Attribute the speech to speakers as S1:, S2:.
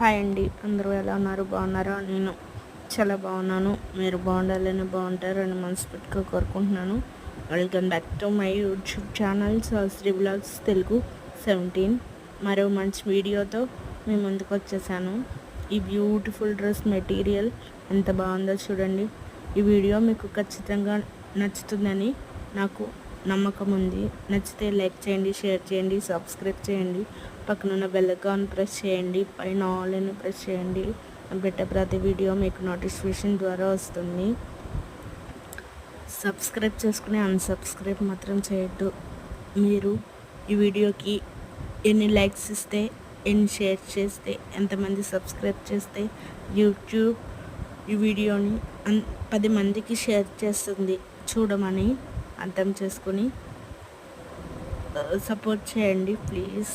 S1: Hi అండి, అందరూ ఎలా ఉన్నారు? బాగున్నారా? నేను చాలా బాగున్నాను. మీరు బాగుండాలని బాగుంటారని మనస్ఫూర్తిగా కోరుకుంటున్నాను. Welcome back to my YouTube channel Sri blogs Telugu 17. మరో మంచి వీడియోతో మీ ముందుకు వచ్చేసాను. ఈ బ్యూటిఫుల్ డ్రెస్ మెటీరియల్ ఎంత బాగుందో చూడండి. ఈ వీడియో మీకు ఖచ్చితంగా నచ్చుతుందని నాకు నమ్మకం ఉంది. నచ్చితే లైక్ చేయండి, షేర్ చేయండి, సబ్స్క్రైబ్ చేయండి, పక్కనున్న బెల్ ఐకాన్ ప్రెస్ చేయండి, పైన ఆల్ అని ప్రెస్ చేయండి. పెట్టే ప్రతి వీడియో మీకు నోటిఫికేషన్ ద్వారా వస్తుంది. సబ్స్క్రైబ్ చేసుకుని అన్సబ్స్క్రైబ్ మాత్రం చేయొద్దు. మీరు ఈ వీడియోకి ఎన్ని లైక్స్ ఇస్తే, ఎన్ని షేర్ చేస్తే, ఎంతమంది సబ్స్క్రైబ్ చేస్తే యూట్యూబ్ ఈ వీడియోని 10 మందికి షేర్ చేస్తుంది. చూడమని అర్థం చేసుకుని సపోర్ట్ చేయండి ప్లీజ్.